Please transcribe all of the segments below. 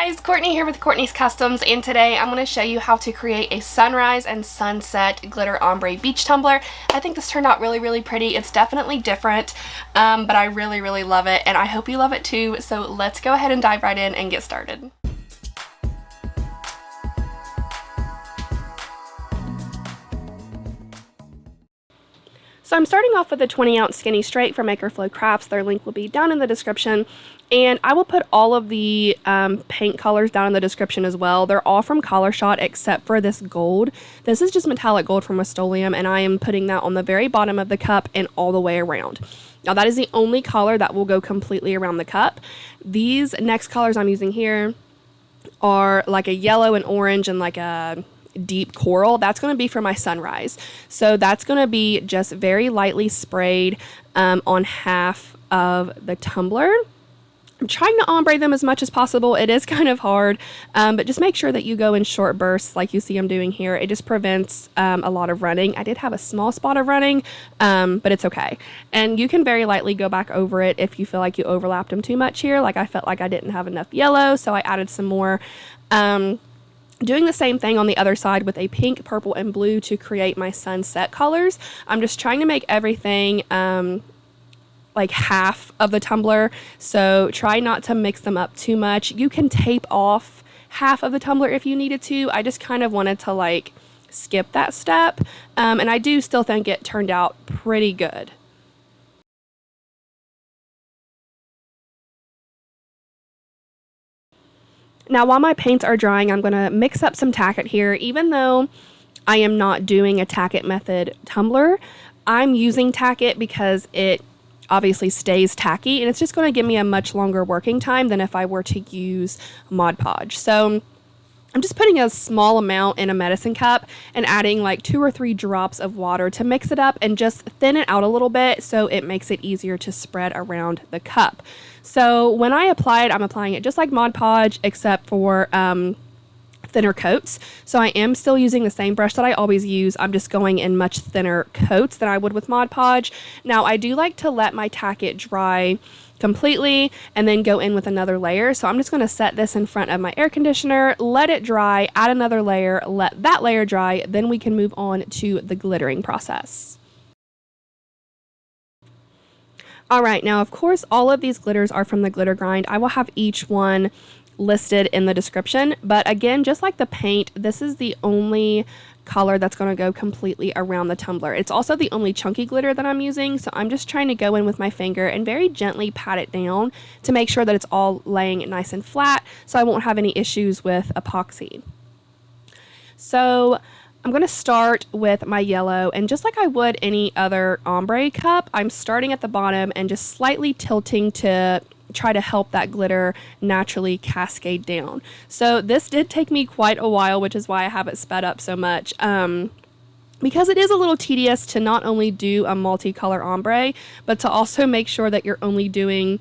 guys, Courtney here with Courtney's Customs, and today I'm going to show you how to create a sunrise and sunset glitter ombre beach tumbler. I think this turned out really pretty. It's definitely different, but I really love it, and I hope you love it too. So let's go ahead and dive right in and get started. So I'm starting off with a 20-ounce skinny straight from Maker Flow Crafts. Their link will be down in the description. And I will put all of the paint colors down in the description as well. They're all from Color Shot except for this gold. This is just metallic gold from Rustoleum, and I am putting that on the very bottom of the cup and all the way around. Now that is the only color that will go completely around the cup. These next colors I'm using here are like a yellow and orange and like a deep coral. That's going to be for my sunrise. So that's going to be just very lightly sprayed on half of the tumbler. I'm trying to ombre them as much as possible. It is kind of hard, but just make sure that you go in short bursts like you see I'm doing here. It just prevents a lot of running. I did have a small spot of running, but it's okay. And you can very lightly go back over it if you feel like you overlapped them too much here. Like I felt like I didn't have enough yellow, so I added some more. Doing the same thing on the other side with a pink, purple, and blue to create my sunset colors. I'm just trying to make everything like half of the tumbler, so try not to mix them up too much. You can tape off half of the tumbler if you needed to. I just kind of wanted to like skip that step, and I do still think it turned out pretty good. Now while my paints are drying, I'm going to mix up some tacket here. Even though I am not doing a tacket method tumbler, I'm using tacket because it obviously stays tacky, and it's just going to give me a much longer working time than if I were to use Mod Podge. So I'm just putting a small amount in a medicine cup and adding like 2 or 3 drops of water to mix it up and just thin it out a little bit so it makes it easier to spread around the cup. So when I apply it, I'm applying it just like Mod Podge except for thinner coats. So I am still using the same brush that I always use. I'm just going in much thinner coats than I would with Mod Podge. Now I do like to let my tacket dry completely and then go in with another layer. So I'm just going to set this in front of my air conditioner, let it dry, add another layer, let that layer dry, then we can move on to the glittering process. Alright, now of course all of these glitters are from the Glitter Grind. I will have each one listed in the description, but again, just like the paint, this is the only color that's going to go completely around the tumbler. It's also the only chunky glitter that I'm using, so I'm just trying to go in with my finger and very gently pat it down to make sure that it's all laying nice and flat so I won't have any issues with epoxy. So I'm going to start with my yellow, and just like I would any other ombre cup, I'm starting at the bottom and just slightly tilting to try to help that glitter naturally cascade down. So this did take me quite a while, which is why I have it sped up so much, because it is a little tedious to not only do a multicolor ombre, but to also make sure that you're only doing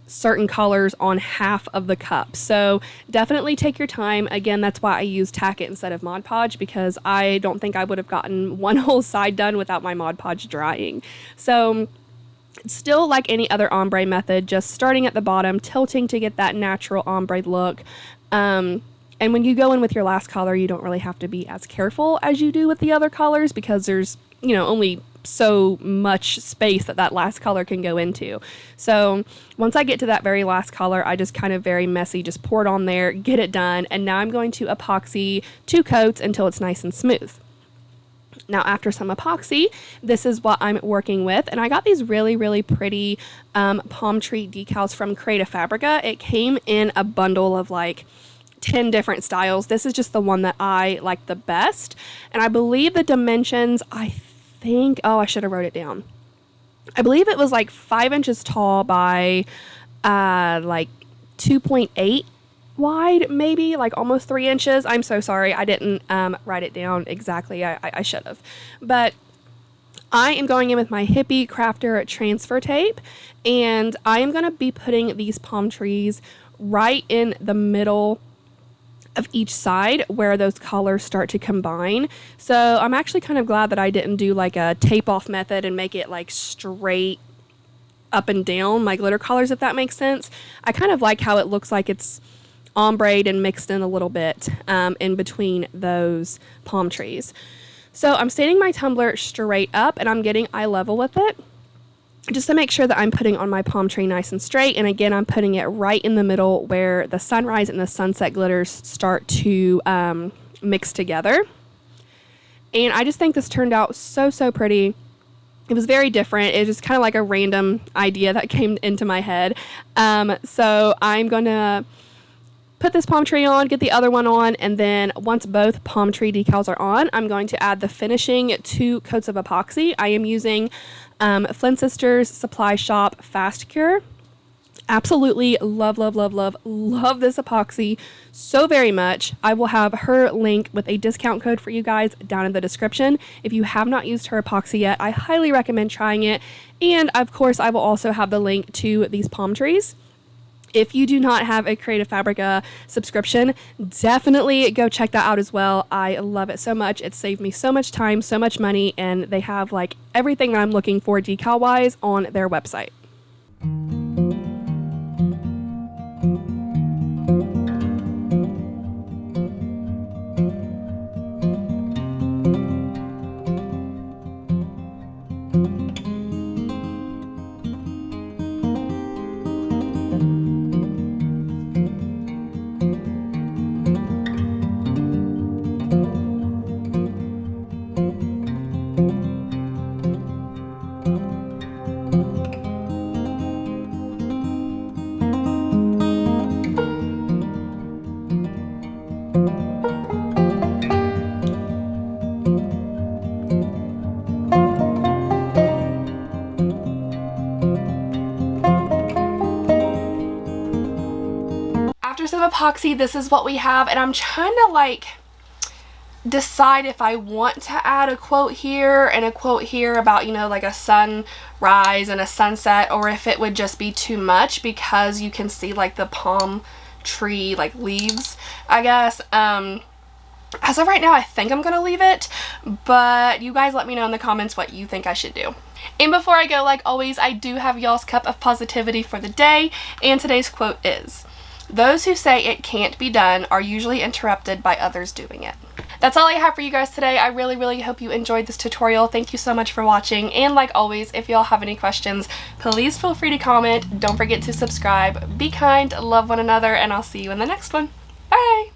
certain colors on half of the cup. So definitely take your time. Again, that's why I use tacket instead of Mod Podge, because I don't think I would have gotten one whole side done without my Mod Podge drying. So it's still like any other ombre method, just starting at the bottom, tilting to get that natural ombre look. And when you go in with your last color, you don't really have to be as careful as you do with the other colors, because there's, you know, only so much space that last color can go into. So once I get to that very last color, I just kind of very messy, just pour it on there, get it done. And now I'm going to epoxy 2 coats until it's nice and smooth. Now after some epoxy, this is what I'm working with, and I got these really pretty palm tree decals from Creative Fabrica. It came in a bundle of like 10 different styles. This is just the one that I like the best, and I believe the dimensions, I should have wrote it down. I believe it was like 5 inches tall by like 2.8 wide, maybe like almost 3 inches. I'm so sorry, I didn't write it down exactly. I should have. But I am going in with my Hippie Crafter transfer tape, and I am going to be putting these palm trees right in the middle of each side where those colors start to combine. So I'm actually kind of glad that I didn't do like a tape off method and make it like straight up and down my glitter colors, if that makes sense. I kind of like how it looks like it's ombre'd and mixed in a little bit in between those palm trees. So I'm standing my tumbler straight up and I'm getting eye level with it, just to make sure that I'm putting on my palm tree nice and straight. And again, I'm putting it right in the middle where the sunrise and the sunset glitters start to mix together. And I just think this turned out so pretty. It was very different. It was just kind of like a random idea that came into my head. So I'm going to put this palm tree on, get the other one on, and then once both palm tree decals are on, I'm going to add the finishing 2 coats of epoxy. I am using Flynn Sisters Supply Shop Fast Cure. Absolutely love this epoxy so very much. I will have her link with a discount code for you guys down in the description. If you have not used her epoxy yet, I highly recommend trying it. And of course, I will also have the link to these palm trees. If you do not have a Creative Fabrica subscription, definitely go check that out as well. I love it so much. It saved me so much time, so much money, and they have like everything that I'm looking for decal-wise on their website. After some epoxy, this is what we have, and I'm trying to like decide if I want to add a quote here and a quote here about, you know, like a sunrise and a sunset, or if it would just be too much because you can see like the palm tree like leaves, I guess. As of right now, I think I'm gonna leave it, but you guys let me know in the comments what you think I should do. And before I go, like always, I do have y'all's cup of positivity for the day, and today's quote is, "Those who say it can't be done are usually interrupted by others doing it." That's all I have for you guys today. I really hope you enjoyed this tutorial. Thank you so much for watching, and like always, if y'all have any questions, please feel free to comment. Don't forget to subscribe. Be kind, love one another, and I'll see you in the next one. Bye!